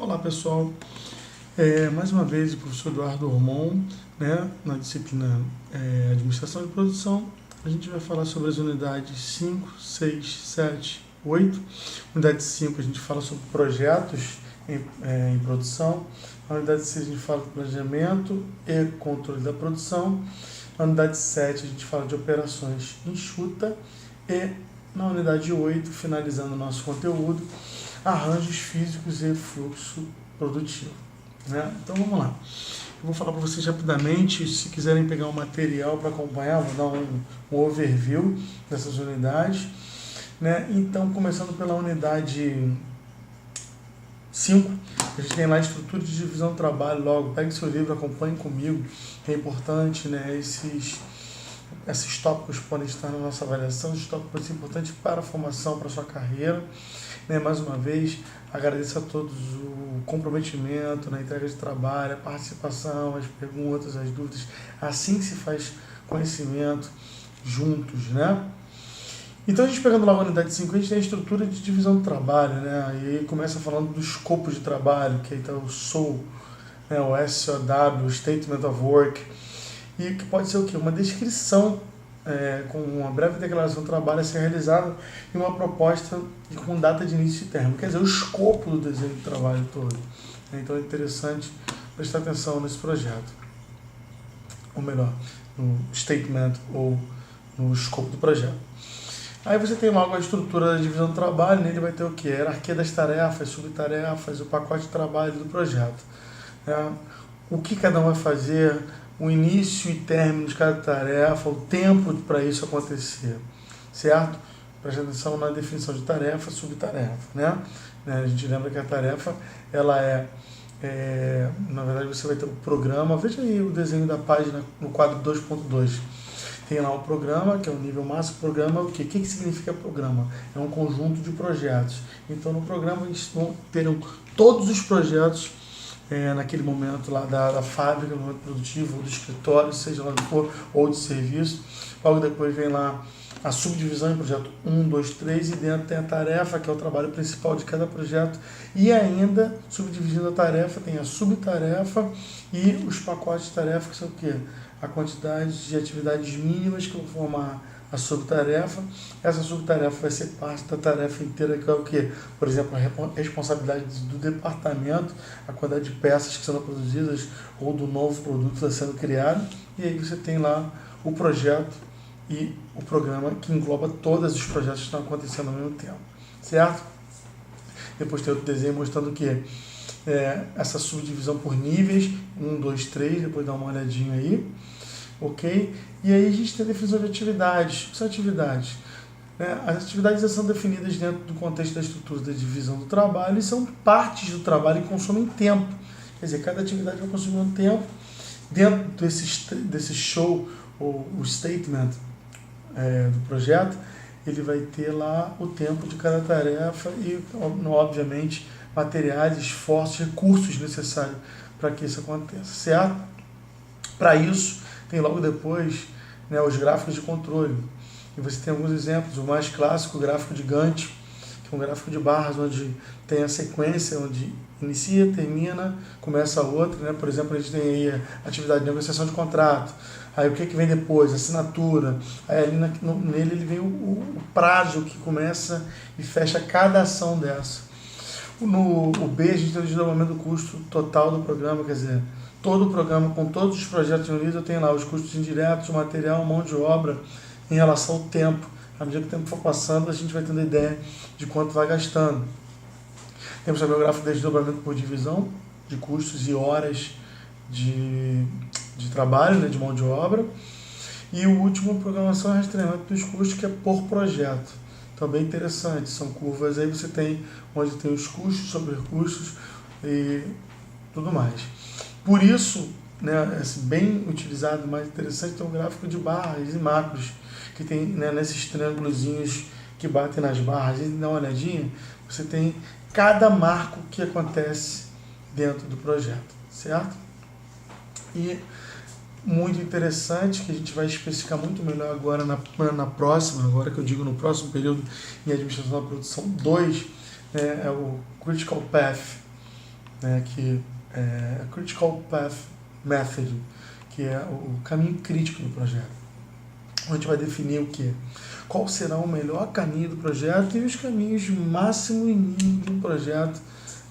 Olá pessoal, mais uma vez o professor Eduardo Ormon, né, na disciplina Administração de Produção. A gente vai falar sobre as unidades 5, 6, 7, 8. Unidade 5 a gente fala sobre projetos em produção. Na unidade 6 a gente fala de planejamento e controle da produção. Na unidade 7 a gente fala de operações enxuta. E na unidade 8, finalizando o nosso conteúdo, arranjos físicos e fluxo produtivo. Né? Então vamos lá. Eu vou falar para vocês rapidamente, se quiserem pegar um material para acompanhar, vou dar um overview dessas unidades. Né? Então, começando pela unidade 5, a gente tem lá a estrutura de divisão do trabalho. Logo, pegue seu livro, acompanhe comigo, que é importante, né? Esses tópicos podem estar na nossa avaliação, esses tópicos são importantes para a formação, para a sua carreira. Né? Mais uma vez, agradeço a todos o comprometimento na entrega de trabalho, a participação, as perguntas, as dúvidas. Assim que se faz conhecimento juntos, né? Então, a gente pegando lá a unidade 5, a gente tem a estrutura de divisão do trabalho, né? E aí começa falando do escopo de trabalho, que aí está o SOW, né? O SOW, o Statement of Work, e que pode ser o quê? Uma descrição com uma breve declaração do trabalho a ser realizada e uma proposta com data de início e término. Quer dizer, o escopo do desenho do trabalho todo. Então é interessante prestar atenção nesse projeto. Ou melhor, no statement ou no escopo do projeto. Aí você tem logo a estrutura da divisão do trabalho, nele vai ter o quê? A hierarquia das tarefas, subtarefas, o pacote de trabalho do projeto. O que cada um vai fazer, o início e término de cada tarefa, o tempo para isso acontecer, certo? Preste atenção na definição de tarefa, subtarefa, né? A gente lembra que a tarefa, ela na verdade você vai ter o programa, veja aí o desenho da página no quadro 2.2. Tem lá o programa, que é o nível máximo. Programa, o quê? O que significa programa? É um conjunto de projetos. Então, no programa, eles terão todos os projetos naquele momento lá da fábrica, no momento produtivo, ou do escritório, seja lá do que for, ou de serviço. Logo depois vem lá a subdivisão em projeto 1, 2, 3, e dentro tem a tarefa, que é o trabalho principal de cada projeto. E ainda, subdividindo a tarefa, tem a subtarefa e os pacotes de tarefa, que são o quê? A quantidade de atividades mínimas que vão formar a subtarefa. Essa subtarefa vai ser parte da tarefa inteira, que é o quê? Por exemplo, a responsabilidade do departamento, a quantidade de peças que são produzidas ou do novo produto que está sendo criado. E aí você tem lá o projeto e o programa, que engloba todos os projetos que estão acontecendo ao mesmo tempo, certo? Depois tem outro desenho mostrando o quê? Essa subdivisão por níveis, 1, 2, 3, depois dá uma olhadinha aí, ok? E aí a gente tem a definição de atividades. O que são atividades? As atividades já são definidas dentro do contexto da estrutura da divisão do trabalho e são partes do trabalho que consomem tempo. Quer dizer, cada atividade vai consumir um tempo. Dentro desse show, ou o statement do projeto, ele vai ter lá o tempo de cada tarefa e, obviamente, materiais, esforços, recursos necessários para que isso aconteça, certo? Para isso, tem logo depois os gráficos de controle. E você tem alguns exemplos. O mais clássico, o gráfico de Gantt, que é um gráfico de barras, onde tem a sequência, onde inicia, termina, começa a outra. Né? Por exemplo, a gente tem aí a atividade de negociação de contrato. Aí o que vem depois? Assinatura. Aí ali nele ele vem o prazo que começa e fecha cada ação dessa. No B, a gente tem o desdobramento do custo total do programa, quer dizer, todo o programa, com todos os projetos unidos, eu tenho lá os custos indiretos, o material, mão de obra, em relação ao tempo. À medida que o tempo for passando, a gente vai tendo ideia de quanto vai gastando. Temos também o gráfico de desdobramento por divisão, de custos e horas de trabalho, né, de mão de obra. E o último, programação e rastreamento dos custos, que é por projeto. Também interessante, são curvas, aí você tem onde tem os custos sobre recursos e tudo mais. Por isso, bem utilizado, mais interessante, tem um gráfico de barras e macros, que tem nesses triângulozinhos que batem nas barras. A gente dá uma olhadinha, você tem cada marco que acontece dentro do projeto, certo? E muito interessante, que a gente vai especificar muito melhor agora na próxima, agora que eu digo no próximo período em Administração da Produção 2, é o Critical Path, né, que é a Critical Path Method, que é o caminho crítico do projeto. A gente vai definir o quê? Qual será o melhor caminho do projeto e os caminhos máximo e mínimo do projeto,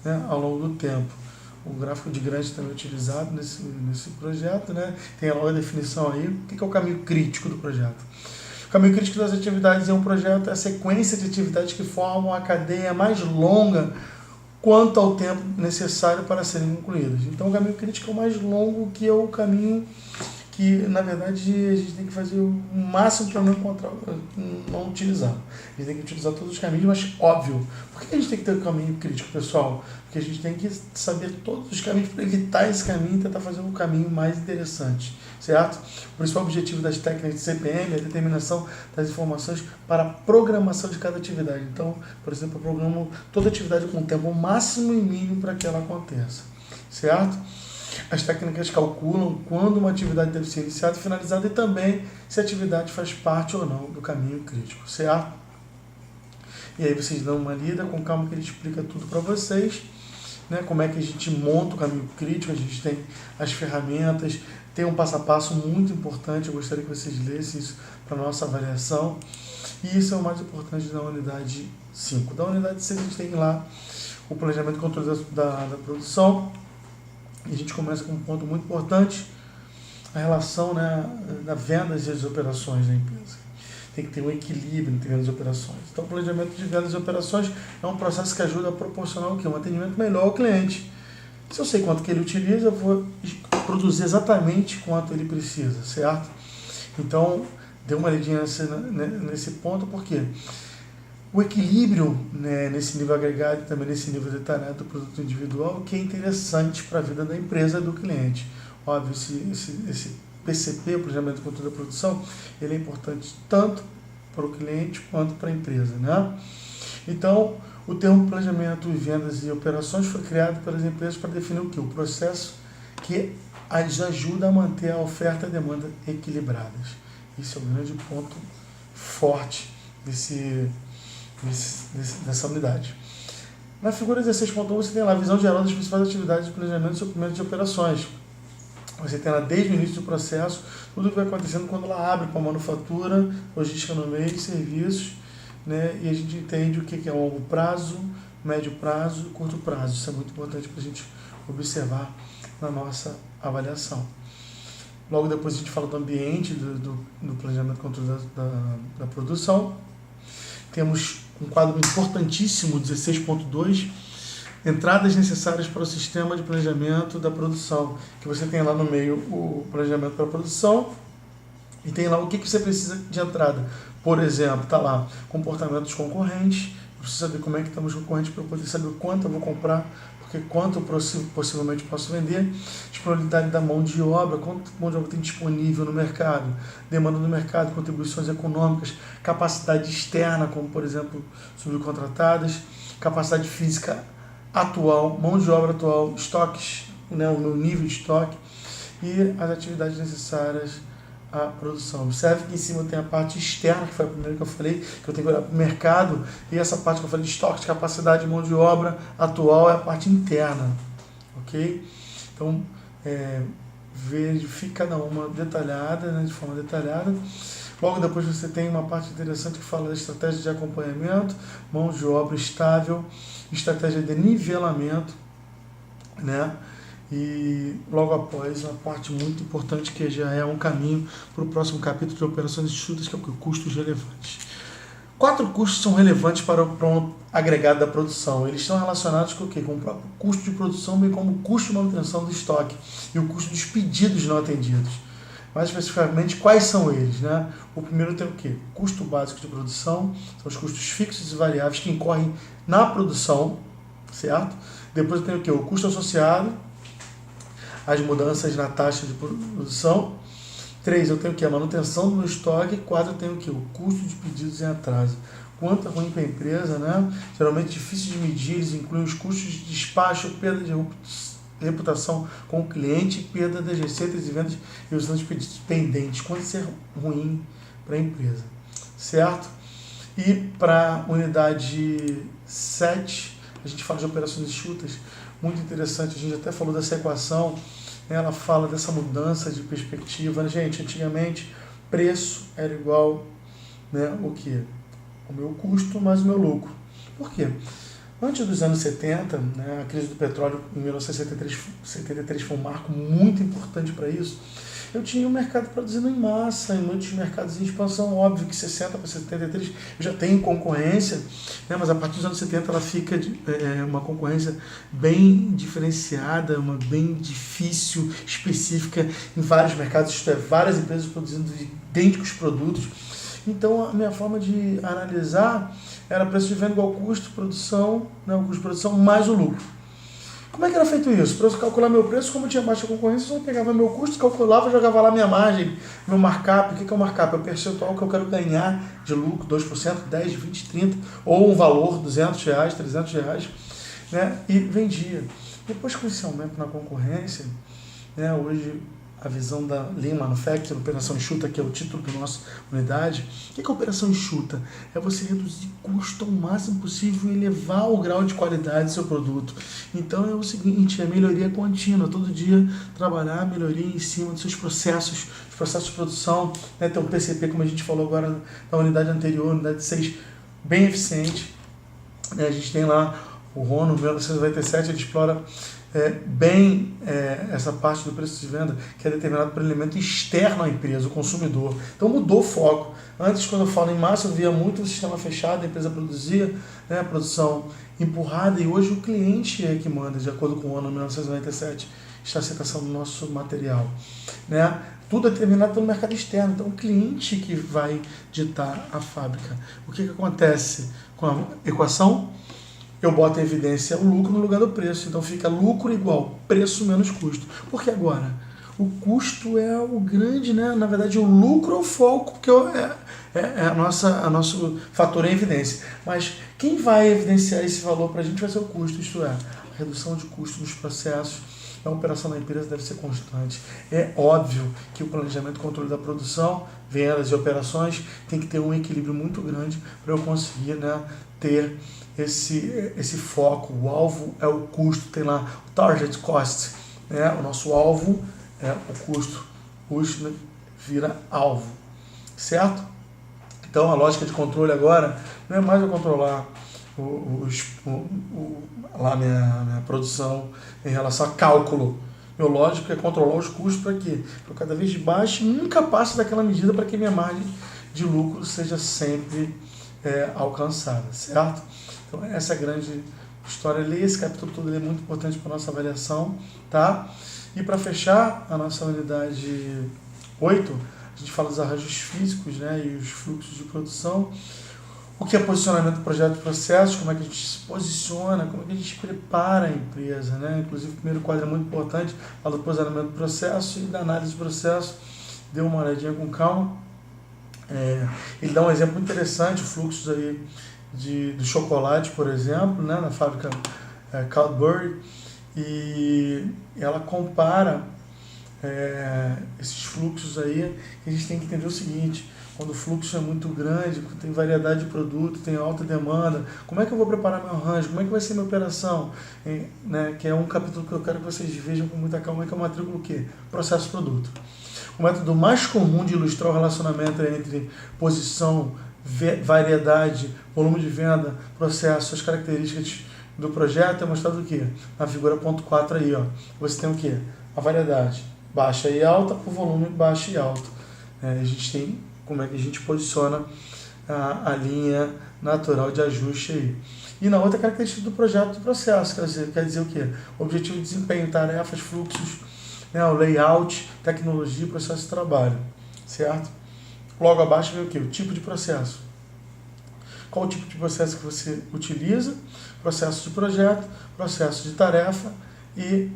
né, ao longo do tempo. O gráfico de Gantt também é utilizado nesse projeto, né? Tem logo a definição aí. O que é o caminho crítico do projeto? O caminho crítico das atividades em um projeto é a sequência de atividades que formam a cadeia mais longa quanto ao tempo necessário para serem concluídas. Então, o caminho crítico é o mais longo, que é o caminho que, na verdade, a gente tem que fazer o máximo para não utilizar. A gente tem que utilizar todos os caminhos, mas óbvio. Por que a gente tem que ter o caminho crítico, pessoal? Porque a gente tem que saber todos os caminhos para evitar esse caminho e tentar fazer um caminho mais interessante, certo? O principal objetivo das técnicas de CPM é a determinação das informações para a programação de cada atividade. Então, por exemplo, eu programo toda atividade com um tempo máximo e mínimo para que ela aconteça, certo? As técnicas calculam quando uma atividade deve ser iniciada e finalizada e também se a atividade faz parte ou não do caminho crítico, certo? E aí vocês dão uma lida com calma que ele explica tudo para vocês, né? Como é que a gente monta o caminho crítico, a gente tem as ferramentas, tem um passo a passo muito importante, eu gostaria que vocês lessem isso para a nossa avaliação. E isso é o mais importante da unidade 5. Da unidade 6 a gente tem lá o planejamento e controle da produção. E a gente começa com um ponto muito importante, a relação, né, da vendas e as operações da empresa. Tem que ter um equilíbrio entre vendas e operações. Então, o planejamento de vendas e operações é um processo que ajuda a proporcionar o quê? Um atendimento melhor ao cliente. Se eu sei quanto que ele utiliza, eu vou produzir exatamente quanto ele precisa, certo? Então, dê uma lidinha nesse ponto, porque o equilíbrio, né, nesse nível agregado e também nesse nível detalhado do produto individual, que é interessante para a vida da empresa e do cliente. Óbvio, esse PCP, o Planejamento de Controle da Produção, ele é importante tanto para o cliente quanto para a empresa, né? Então, o termo planejamento e vendas e operações foi criado pelas empresas para definir o quê? O processo que as ajuda a manter a oferta e a demanda equilibradas. Esse é o grande ponto forte dessa unidade. Na figura 16.1 você tem lá a visão geral das principais atividades de planejamento e suprimento de operações. Você tem lá desde o início do processo, tudo que vai acontecendo quando ela abre para a manufatura, logística no meio, serviços, né? E a gente entende o que é longo prazo, médio prazo e curto prazo. Isso é muito importante para a gente observar na nossa avaliação. Logo depois a gente fala do ambiente, do planejamento e controle da produção. Temos um quadro importantíssimo, 16.2, entradas necessárias para o sistema de planejamento da produção, que você tem lá no meio o planejamento para a produção e tem lá o que você precisa de entrada. Por exemplo, está lá comportamento dos concorrentes, eu preciso saber como é que estão os concorrentes para eu poder saber quanto eu vou comprar, porque quanto eu possivelmente posso vender, disponibilidade da mão de obra, quanto mão de obra tem disponível no mercado, demanda do mercado, contribuições econômicas, capacidade externa, como por exemplo subcontratadas, capacidade física atual, mão de obra atual, estoques, né, o meu nível de estoque e as atividades necessárias à produção. Observe que em cima tem a parte externa, que foi a primeira que eu falei, que eu tenho que olhar para o mercado, e essa parte que eu falei de estoque, de capacidade de mão de obra atual é a parte interna, ok? Então, verifique cada uma detalhada, né, de forma detalhada. Logo depois você tem uma parte interessante que fala da estratégia de acompanhamento, mão de obra estável, estratégia de nivelamento, né? E logo após, uma parte muito importante que já é um caminho para o próximo capítulo de operações enxutas, que é o que? Custos relevantes. 4 custos são relevantes para o agregado da produção. Eles estão relacionados com o quê? Com o próprio custo de produção, bem como o custo de manutenção do estoque e o custo dos pedidos não atendidos. Mais especificamente, quais são eles, né? O primeiro tem o quê? Custo básico de produção, são os custos fixos e variáveis que incorrem na produção, certo? Depois tem o quê? O custo associado às mudanças na taxa de produção. 3, eu tenho o quê? A manutenção do meu estoque. 4, eu tenho o quê? O custo de pedidos em atraso. Quanto é ruim para a empresa, né? Geralmente difícil de medir, eles incluem os custos de despacho, perda de reputação com o cliente, perda das receitas e vendas e os anos pedidos pendentes. Quanto isso é ruim para a empresa, certo? E para a unidade 7, a gente fala de operações enxutas, muito interessante, a gente até falou dessa equação, né? Ela fala dessa mudança de perspectiva. Gente, antigamente, preço era igual, né, o quê? O meu custo mais o meu lucro. Por quê? Antes dos anos 70, né, a crise do petróleo em 1973 foi um marco muito importante para isso. Eu tinha um mercado produzindo em massa, em muitos mercados em expansão, óbvio que 60 para 73 eu já tenho concorrência, né, mas a partir dos anos 70 ela fica uma concorrência bem diferenciada, uma bem difícil, específica em vários mercados, isto é, várias empresas produzindo idênticos produtos. Então a minha forma de analisar era preço de venda igual custo de produção, né, o custo de produção mais o lucro. Como é que era feito isso? Para eu calcular meu preço, como eu tinha baixa concorrência, eu só pegava meu custo, calculava, jogava lá minha margem, meu markup. O que é o markup? É o percentual que eu quero ganhar de lucro, 2%, 10%, 20%, 30%, ou um valor, R$200, R$300, né? E vendia. Depois com esse aumento na concorrência, né, hoje a visão da Lean Manufacturing, operação enxuta, que é o título da nossa unidade. O que é operação enxuta? É você reduzir custo ao máximo possível e elevar o grau de qualidade do seu produto. Então é o seguinte, é melhoria contínua, todo dia trabalhar a melhoria em cima dos seus processos, os processos de produção, né? Ter um PCP, como a gente falou agora na unidade anterior, unidade 6, bem eficiente. A gente tem lá o RONO 1997, ele explora bem essa parte do preço de venda que é determinado por elemento externo à empresa, o consumidor. Então mudou o foco. Antes, quando eu falo em massa, eu via muito o sistema fechado, a empresa produzia, né, a produção empurrada, e hoje o cliente é que manda, de acordo com o ano 1997, está a citação do nosso material. Né? Tudo é determinado pelo mercado externo, então o cliente que vai ditar a fábrica. O que acontece com a equação? Eu boto em evidência o lucro no lugar do preço. Então fica lucro igual preço menos custo. Porque agora, o custo é o grande, né? Na verdade, o lucro é o foco, porque a nosso fator em evidência. Mas quem vai evidenciar esse valor para a gente vai ser o custo, isto é, a redução de custo nos processos. A operação da empresa deve ser constante. É óbvio que o planejamento e controle da produção, vendas e operações tem que ter um equilíbrio muito grande para eu conseguir, né, ter esse foco. O alvo é o custo, tem lá o target cost, né? O nosso alvo é o custo vira alvo, certo? Então a lógica de controle agora não é mais eu controlar lá minha produção em relação a cálculo. Meu lógico é controlar os custos para quê? Para cada vez de baixo nunca passe daquela medida para que minha margem de lucro seja sempre alcançada, certo? Então essa é a grande história. Ler esse capítulo todo, ele é muito importante para a nossa avaliação, tá? E para fechar a nossa unidade 8, a gente fala dos arranjos físicos, né, e os fluxos de produção. O que é posicionamento do projeto de processos, como é que a gente se posiciona, como é que a gente prepara a empresa, né? Inclusive o primeiro quadro é muito importante, fala do posicionamento do processo e da análise do processo. Dê uma olhadinha com calma. Ele dá um exemplo muito interessante, fluxos aí do chocolate, por exemplo, né, na fábrica Cadbury, e ela compara esses fluxos aí. A gente tem que entender o seguinte: quando o fluxo é muito grande, tem variedade de produto, tem alta demanda, como é que eu vou preparar meu arranjo? Como é que vai ser minha operação? Né, que é um capítulo que eu quero que vocês vejam com muita calma, que é o matrícula o quê? Processo-produto. O método mais comum de ilustrar o relacionamento entre posição, variedade, volume de venda, processo, as características do projeto é mostrado o quê? Na figura ponto 4 aí, ó. Você tem o quê? A variedade baixa e alta, o volume baixo e alto. A gente tem como é que a gente posiciona a linha natural de ajuste aí. E na outra característica do projeto do processo, quer dizer o quê? Objetivo de desempenho, tarefas, fluxos, né, o layout, tecnologia, processo de trabalho, certo? Logo abaixo vem o quê? O tipo de processo. Qual o tipo de processo que você utiliza? Processo de projeto, processo de tarefa e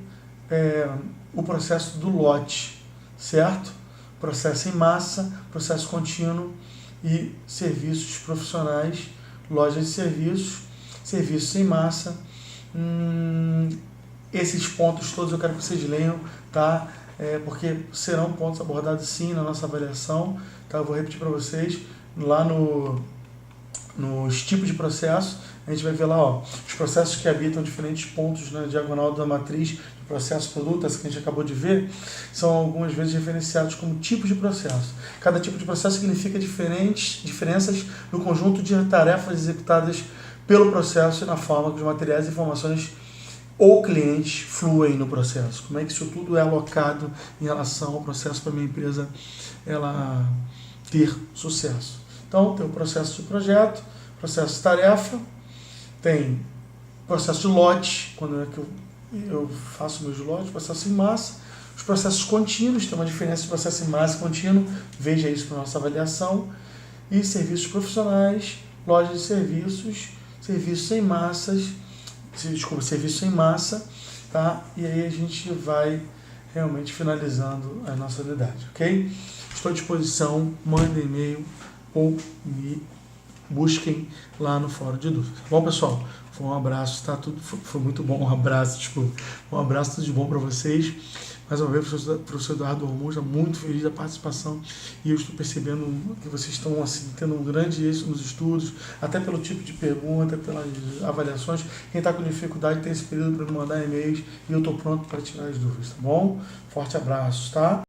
o processo do lote, certo? Processo em massa, processo contínuo e serviços profissionais, lojas de serviços, serviços em massa. Esses pontos todos eu quero que vocês leiam, tá? Porque serão pontos abordados sim na nossa avaliação, tá? Eu vou repetir para vocês lá nos tipos de processo, a gente vai ver lá, ó, os processos que habitam diferentes pontos na diagonal da matriz de processo-produto, essa que a gente acabou de ver, são algumas vezes referenciados como tipos de processo. Cada tipo de processo significa diferenças no conjunto de tarefas executadas pelo processo e na forma que os materiais e informações ou clientes fluem no processo. Como é que isso tudo é alocado em relação ao processo para a minha empresa ela ter sucesso. Então, tem o processo de projeto, processo de tarefa, tem processo de lote, quando é que eu faço meus lotes, processo em massa, os processos contínuos, tem uma diferença de processo em massa e contínuo, veja isso para a nossa avaliação, e serviços profissionais, loja de serviços, serviços em massas, serviço em massa, tá? E aí a gente vai realmente finalizando a nossa unidade, ok? Estou à disposição, mandem e-mail ou me busquem lá no fórum de dúvidas. Bom, pessoal, foi um abraço, tá? Tudo foi muito bom, um abraço, desculpa. Um abraço, tudo de bom para vocês. Mais uma vez, o professor Eduardo Hormon, está muito feliz da participação e eu estou percebendo que vocês estão assim, tendo um grande êxito nos estudos, até pelo tipo de pergunta, pelas avaliações. Quem está com dificuldade tem esse período para me mandar e-mails e eu estou pronto para tirar as dúvidas, tá bom? Forte abraço, tá?